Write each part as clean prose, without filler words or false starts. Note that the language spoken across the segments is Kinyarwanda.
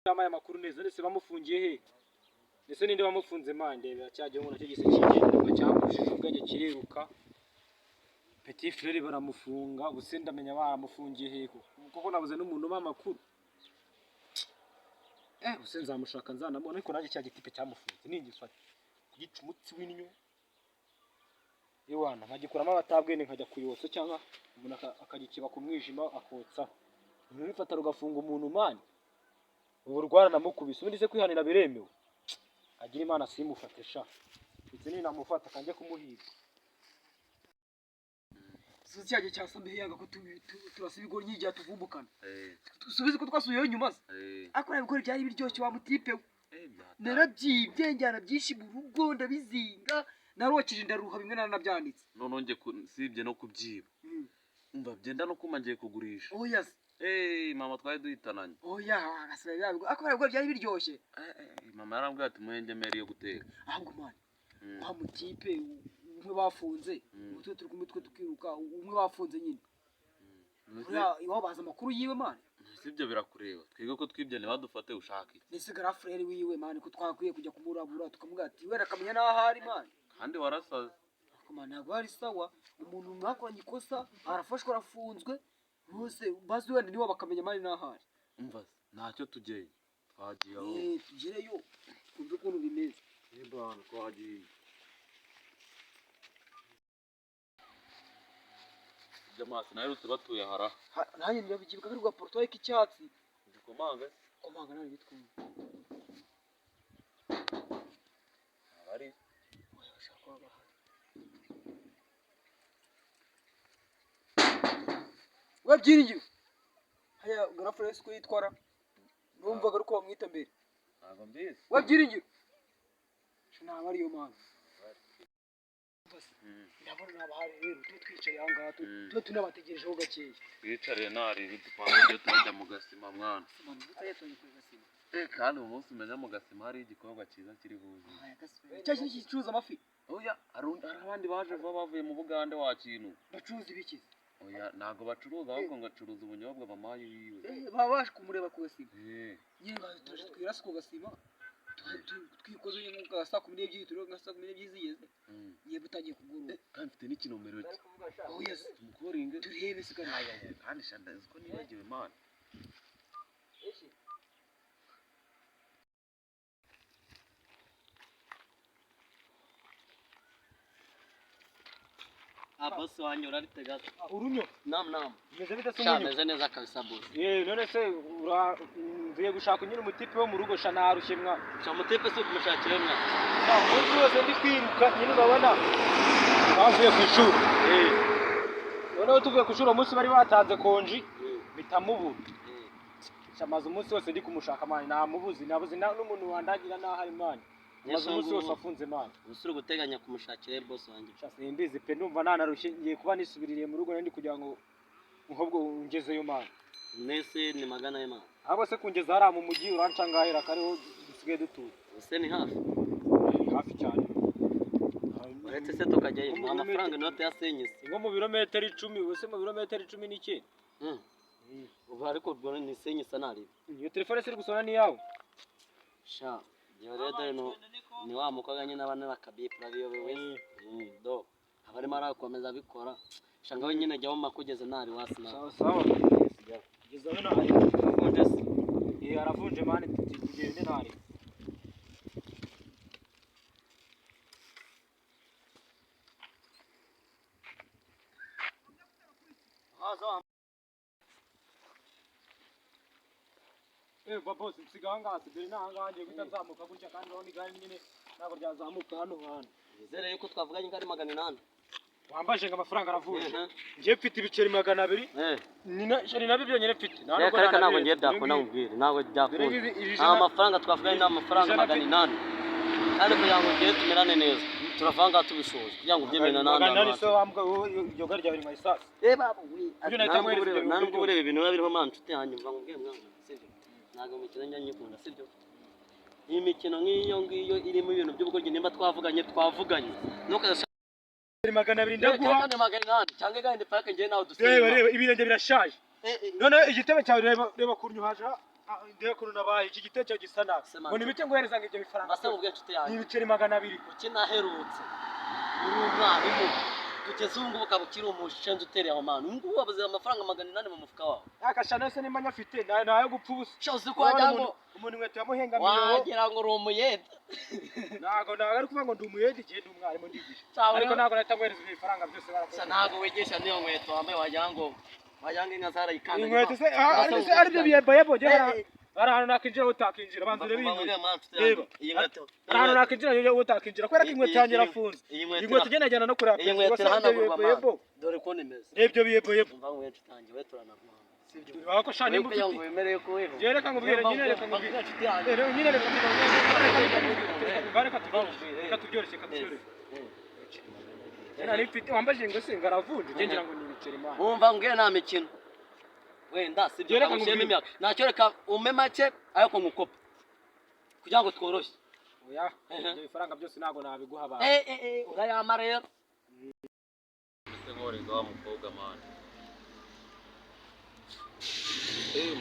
Yamaye amakuru neza ndetse bamufungiye he ndetse ninde wamufunze mandebe cyagiye ngo nacyo gise kigenda cyamushije ubwenge kiriruka Petit frère baramufunga ubuse ndamenya baramufungiye he kuko nabuze n'umuntu w'amakuru ubuse nzamushaka nzanamubona ariko naje cya gitipe cyamufunze ningiswati kugica umutsi w'inyo Iwana nkagikuramo abatabwene nkajya kuyotsa cyangwa umuntu akagikiba ku mwijima akotsa nifata rugafunga umuntu mani uburwara namukubise ubundi se kwihanira biremewe agira Imana simufate sha ndetse ni namufata kanje kumuhiga Cyaje cyasambe yanga ko turasibigora nyijya tuvumbukana tusubize ko twasuyeyo nyuma akora ibigori byari biryoshye wa mutipe narabyibye njyana byinshi mu rugo ndabizinga narokije ndaruha bimwe nanabyanditse none nge sibye no kubyiba umva byenda no kumangiye kugurisha yes mama twari duhitananye agasaba yabwo akora ibigori byari biryoshye mama yarambwiye ati muhenge meri yo guteka ahubwo mani wa mutipe umwe bafunze utwe turi kumutwe tukiruka umwe bafunze nyine iwa baza amakuru yiwe mani sibyo birakureba twige ko twibye ntibadufate ushaka iki nisigara frere wiwe mani ko twakwiye kujya kumurabura tukamuga ati wera kamenya naho hari mani kandi warasaze akomana ntabwo ari sawa umuntu mwakoranye ikosa arafashwe arafunzwe bose bazi wenda niwe bakamenya mani naho hari umva ntacyo tugeye twagiye aho tugereyo kumva ukuntu bimeze bana twagiye Jamasi naherutse batuye hara nanjye ndabigibuka kuri rwa portoye k'icyatsi ndikomanga nari bitwumva abari wabyiringiro haya garafresh ko yitwara numvaga uko bamwita mbere ntabwo mbizi wabyiringiro ntabwo ariyo mpamvu ndabona nabahari rero twicaye aha ngaha tunabategerejeho gakeya twicare nari bitupanga tujya mu gasima mwana kandi umunsi umenya mu gasima hari igikorwa cyiza kiri buze cyashye kicuza amafi oya hari abandi baje bavuye mu Bugande wa kintu bacuza ibiki oya ntago bacuruza ahubwo ngacuruza ubunyobwa bamaye yiwe babashe kumureba ku gasima nyinga tuje twirasa ku gasima twikoze nyine mu saa 12 turo nka saa 12 zigeze niye butagiye kuguru kandi mfite n'ikinomero cye yes tumukoringe turebe sikana kandi shandazi ko nibagiwe man boss wanyu urabitega urunyo nam meze bita se umunyo meze neza kabisa boss none se mvuye gushaka nyine umutipe wo mu rugo sha narushye mwa sha mutipe se kumushakira mwa umunsi wose ndi kwiruka nyine urabona bavuye ku ishuri noneho tuvuye ku ishuri umunsi bari batanze konji bitamubura cyamaze umunsi wose ndi kumushaka mani namubuzi nabuze n'umuntu wandagira naho ari mani maze umunsi wose afunze mani usuri guteganya kumushakira boss wanjye simbizi pe ndumva nanarushye ngiye kuba nisubiririye mu rugo ndi kugira ngo nkobwo ungezeyo mani nese ni magana y'Imana ahubwo se kungeza hari mu mujyi urancangahira kariho dusigaye dutuye ese ni hafi cyane uretse se tukajyayo amafaranga inote ya senyise ngo mu birometero 10 ubuse mu birometero 19 ubu ariko ubwo ni senyise nari iyo telefone siri gusona ni yawe sha yo rero ni wa mukoga nyine abana bakabipra biyobewe do abari marakomeza bikora shanga we nyine jyaho makugeze nari wasina sawa geza hano hari avunje aravunje mani tugende nari babo siganga sibiri nanganje gutazamuka gutya kandi aho ni gari nyine ntabwo ryazamuka hano hano nizere yuko twavuganye ko ari 800 wambaje ngo amafaranga aravunje ngiye mfite ibiceri 200 ni nabyo byonyine mfite ntabwo ngiye byakunda mubwire ntabwo byakunda amafaranga twavuganye n'amafaranga 800 kandi kugira ngo ngiye tumerane neza turavanga tubishoje kugira ngo byemere nani so wambwa iyo gari rya biri mayisasi babo nubwo urebe ibintu biriho mancuti yanjye mva ngubwiye mwana sibyo ntabwo mukino njya nyikunda sibyo iyi mikino nk'iyo ngiyo irimo ibintu by'ubugoryi nimba twavuganye nuko 200 ndaguha cyangwa gahinde park ngiye nawe dusubira reba ibirenge birashaje none igitebe cyawe reba kunyuhaje Ndeye kuntu nabaye iki gitekerezo gisa nabi. Ngo nibite ngohereza ngo ibyo bifaranga. Basa ubwe nshuti yanjye. Ni ibiceri 200. Kuki naherutse. Uri umwarimu. Kugeza ubu ngubu ukaba ukiri umushenzi utereye aho manu. Ngubu wabuze amafaranga 800 mu mufuka wawe. Akashana se nimba nyafite nayo gupfa ubusa. Cyose ko wajya ngo umuntu inkweto yamuhengamiyeho. wagira ngo uri umuyede. Ntago ari kuvuga ngo ndi umuyede igihe ndi umwarimu ndigisha. Ariko ntago nahita ngohereza ibifaranga byose barakoze. Ntago wigisha niyo nkweto wambaye wagira ngo inka zarayikanda. Inkweto se ari byo biyebo hari ahantu nakinjira utakinjira banza urebe reba iyi nkweto hari ahantu nakinjira utakinjira kubera ko inkweto yanjye irafunze inkweto igenagena no kurapa iyi nkweto hano dore ko nimeze ibyo biyebo umva nkweto utangiye we turanaguha sibyo bako shani mbuti ngo wemereye ko weho reka ngubwire nyine reka ngubwire nyine reka tubyoroshye nari mfite wambaje ngo se ngaravunje ngira ngo ni ibiceri mana umva mbwira nta mikino wenda sibyo kamusheme imyaka nacyo reka ume make ariko ngukopa kugira ngo tworoshye oya ibyo bifaranga byose ntago nabiguha abantu urayama rero Tegori ga mukobwa mani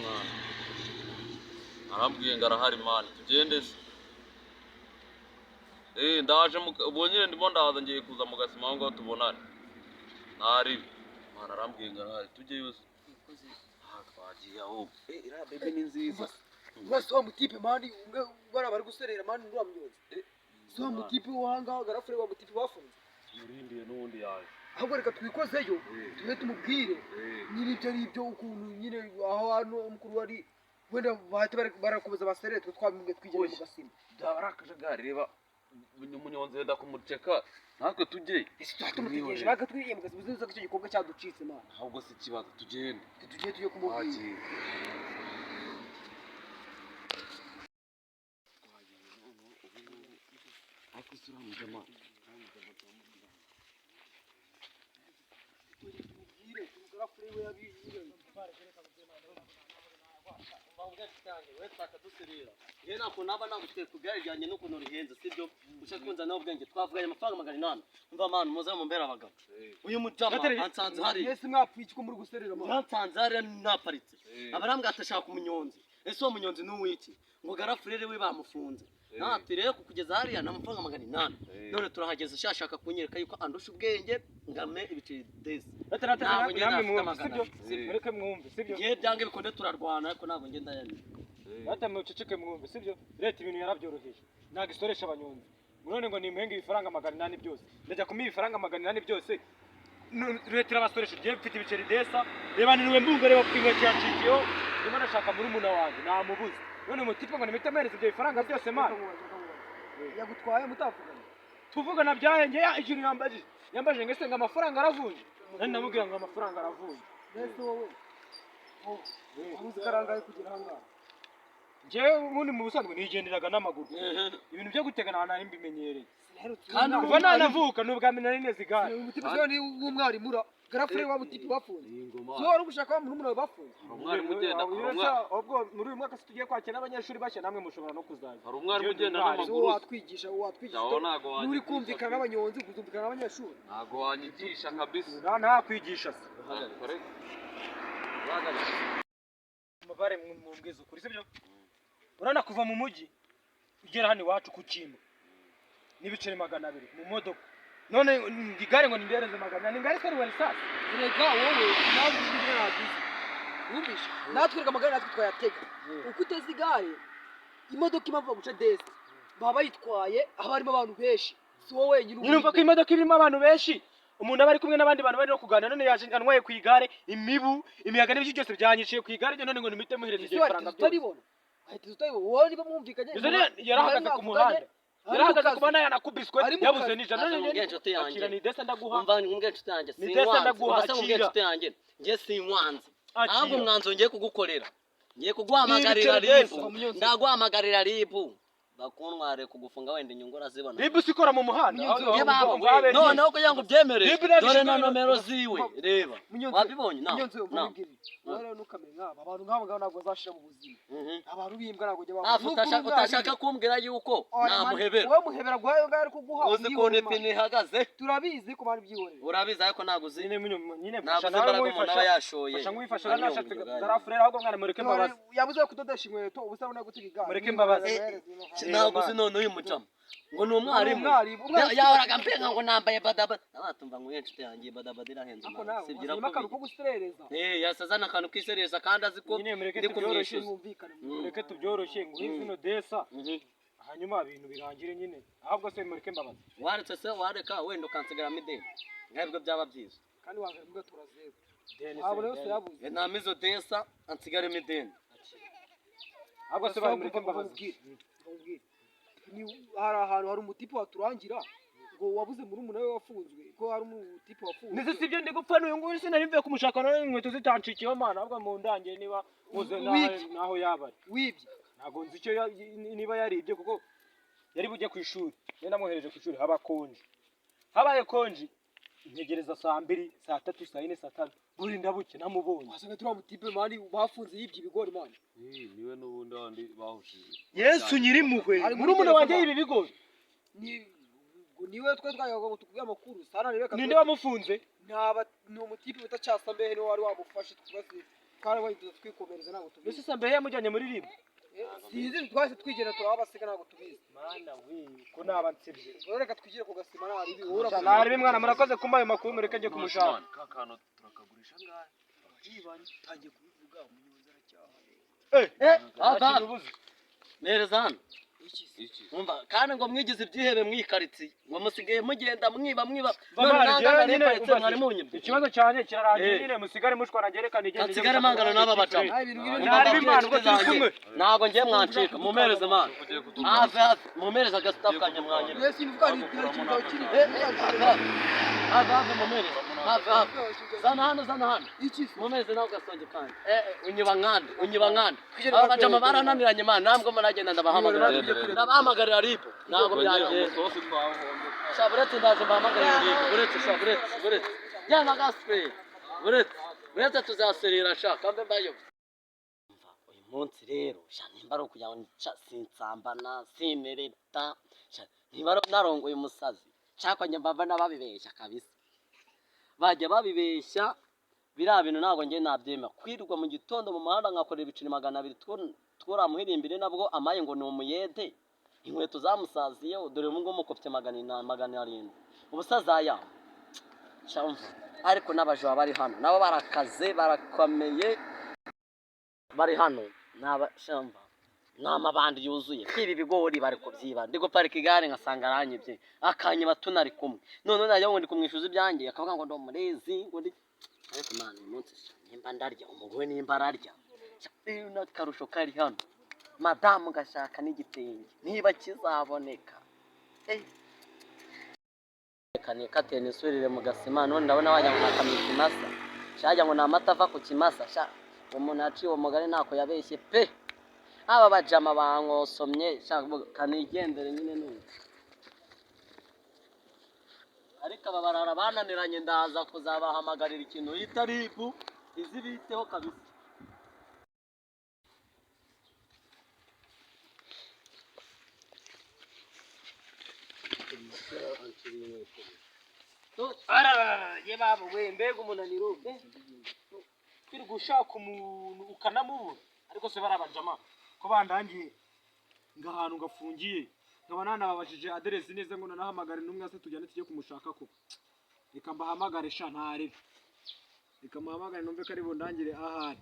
mwana arambwiye ngo arahari mani tugende se ndaje ubonye ndimo ndaza ngiye kuza mu gasima aho ngaho tubonane ntari mwana arambwiye ngo arahari tujye yose twagiye aho iriya bebe ni nziza bose wa mutipe mani ubara bari guserera mani ndura myonzi so mutipe wanga garafure wa mutipe bafunze murindiye nundi yaje ahubwo reka twikozeyo tube tumubwire nyine ibyo ari byo ukuntu nyine aho hano umukuru wari wenda bahita barakomeza baserere twe twabimwe twigere mu gasima dabarakajagari reba umunyonzi wenda kumuceka natwe tujye ese tumutegereje baga twiye mu gasima uzi ko icyo gikorwa cyaducitse mani ahubwo si kibazo tugende tujye kumubwira akusura mujama kugajyanye n'ukuntu rihenze sibyo ushaka kunza nawe ubwenge twavuganye amafaranga 800 umva manu muze mu mbera abagabo uyu mujama ansanze hari ese mwapfuye iki ko muri guserera mani ansanze hari naparitse abarambwa atashaka umunyonzi ese uwo munyonzi n'uwiki ngo garafurere we bamufunze natwe rero kugeza hariya n'amafaranga 800 none turahageze shashaka kunyereka yuko andusha ubwenge ngame ibiceri desi namwe mwumve sibyo reka mwumve sibyo ngiye byange bikonde turarwana ariko ntabwo ngenda yani batamwe uceceke mwumve sibyo leta ibintu yarabyoroheje ntago isoresha abanyonzi none ngo nimuhenge ibifaranga 800 byose ndajya kumira ibifaranga 800 byose leta irabasoresha ugiye mfite ibiceri desa reba niwe mbunga reba inkweto yacikiyeho ndimo nashaka muri muna wanjye namubuze none mutipe ngo nimite amereza ibyo bifaranga byose mana yagutwaye mutavugana tuvugana byahenge ikintu yambaje ngese ngo amafaranga aravunje nani namubwira ngo amafaranga aravunje mbese wowe uzi karangaye kugira hanga njyewe ubundi mu busanzwe nigenderaga n'amaguru ibintu byo gutegana nari mbimenyereye kandi kuva nanavuka n'ubwa mbere nari neza igare umutipe zo ni w'umwarimu ura garafure wa mutipe bafunze so wari gushaka wa muntu bafunze umwarimu ugenda ubwo muri uyu mwaka tugiye kwakira n'abanyeshuri bashya namwe mushobora no kuzaza hari umwarimu ugenda n'amaguru watwigisha uri kumvikana n'abanyonzi kuzumvikana n'abanyeshuri ntago wanyigisha kabisa nta kwigisha se mubare mwumwiza ukuri sibyo urana kuva mu mujyi ugera hano iwacu ku kintu n'ibiceri 200 mu modoka none igare ngo nimbereze 200 ngari kari wari sasa rega wowe nawe ugire nagize wumvisha natwe amagare natwe twayatega uko uteze igare imodoka imava guca desi baba bayitwaye aho harimo abantu benshi si wowe wenyine nyumva ko imodoka irimo abantu benshi umuntu abari kumwe n'abandi bantu bari no kuganira none yaje anwaye ku igare imibu imiyaga n'ibiki byose byanyiciye ku igare none ngo nimite muhereze ibyo faranga byose ahita utabibona wowe niba mwumvikanye yarahagaze ku muhanda yarahagaze ku muhanda yanakubiswe yabuze n'ijana none akira ni desa ndaguha umva ngumwe inshuti yanjye sinwanze ngiye sinwanze ahubwo mwanzo ngiye kugukorera ngiye kuguhamagarira ribu ndaguhamagarira ribu bakuntware kugufunga wenda inyungu urazibona ribu sikora mu muhanda noneho kugira ngo ubyemere dore na nomero ziwe reba wabibonye nawe rero nukamenya abantu nk'abo ngabo ntabwo bazashira mu buzima abantu bimbwa ntabwo utashaka kumbwira yuko namuhebera wowe muhebera gwayo ngayo ari kuguha uzi ko nepine ihagaze turabizi ko bari byihorera urabizi ariko ntabwo uzi nyine ntabwo uzi imbaraga umuntu aba yashoye fasha ngwifasha nashatse darafurera ahubwo mwana mureke imbabazi yabuze kudodesha inkweto ubusa ubona gutega igare mureke imbabazi ntabwo uzi none uyu mucamo ngo ni umwarimu yahoraga mpenga ngo nambaye badabada nabatumva ngo inshuti yanjye badabada irahenze sibgira ko akantu ko guserereza yasazana akantu kiserereza kandi azi ko ndi kumwishyuza mureke tubyoroshye ngo izino desa hanyuma ibintu birangire nyine ahubwo se mureke imbabazi waretse se wareka wenda ukansigaramo ideni ntabwo byaba byiza kandi wagaruka turazeba abo rero yabuze namizo desa ansigaremo ideni ahubwo se bari mureke imbabazi hari ahantu hari umutipe waturangira ngo wabuze muri umuntu we wafunzwe ko hari umutipe wafunzwe nizo sibyo ndi gupfa n'uyu nguyu sinari mvuye kumushaka none inkweto zitancikiyeho mana ahubwo mu ndangiye niba muze naho yabari wibye ntabwo nzi icyo niba yaribye kuko yari bujye ku ishuri niyo namwohereje ku ishuri haba konji habaye konji ntegereza saa 2 saa 3 saa 4 saa 5 burinda buke namubonye wasanga turi umutipe mani bafunze yibye ibigori mani niwe n'ubundi wandi bahushije Yesu nyiri muhwe muri umuntu wanjye yibi bigori niwe twe twayaga ngo tukubye amakuru sana reka ninde wamufunze ni umutipe utacyasa mbehe ni wari wamufashe twese kandi wahita twikomereza ntabwo tubizi ese sambe yamujyanye muri ribu sizi twese twigena turabasiga ntabwo tubizi mana we ko nabansebye reka twigire ku gasima nari ibi nari mwana murakoze kumpa ayo makuru mureke njye kumushaka kakano turakagurisha ngahe jibanye tangiye kubivuga umunyonzi aracyaha nereza hano umva kandi ngo mwigize ibyihebe mwikaritsiye ngo musigaye mugenda mwiba ikibazo cyane kirarangiye nyine musigare mushwana ngerekana igende nsigare mangana n'aba bacamo ntabwo ngiye mwancika mumereze mana hafi mumereze agasitafu kanjye mwanye hafi mumereze hafi zana hano mumereze nawe ugasonge kandi unyiba nkande aba bacamo barananiranye mana ntabwo muragenda ndabahamagarira ribu ntabwo byagenda shaburetse ndaje mbahamagarira ribu buretse yana gasipure buretse tuzaserera shaka mbe mbayo uyu munsi rero nimba ari ukugira ngo sinsambana sinereta niba narongoye umusazi nshaka njye mbava n'ababibeshya kabisa bajya babibeshya biriya bintu ntabwo njye nabyema kwirirwa mu gitondo mu muhanda nkakorera ibiceri 200 twaramuhirimbire nabwo amaye ngo ni umuyede inkweto zamusaziyeho dore mu ngo mukopye 700 ubusaza yaho cyamva ariko n'abajo bari hano nabo barakaze barakomeye bari hano nabashamba n'amabandi yuzuye kwiba ibigori bari kubyiba ndi guparika igare nkasanga aranyibye akanyeba tunari kumwe none nayo ngo ndi kumwishuza ibyanjye akavuga ngo ndo murezi ngo ndi ariko mana uyu munsi nimba ndarya umugore nimba ararya na karusho kari hano madamu gashaka n'igitenge niba kizaboneka kane katene isubirire mu gasima none ndabona wajya ngo nakamira kimasa shajya ngo namata ava ku kimasa sha umuntu aciye umugari ntako yabeshye pe aba bajama bankosomye sha kanigendere nyine n'ubu ariko aba barara bananiranye ndaza kuzabahamagarira ikintu yita ribu izibiteho kabisa ye babo we mbega umunaniro kiri gushaka umuntu ukanamubura ariko se barabajama ko bandangiye ngahantu ngafungiye nkaba nanababajije aderesi neza ngo nanahamagare n'umwe ase tujyane tujye kumushaka ko reka mbahamagare sha ntarebe reka muhamagare numve ko ari bundangire ahari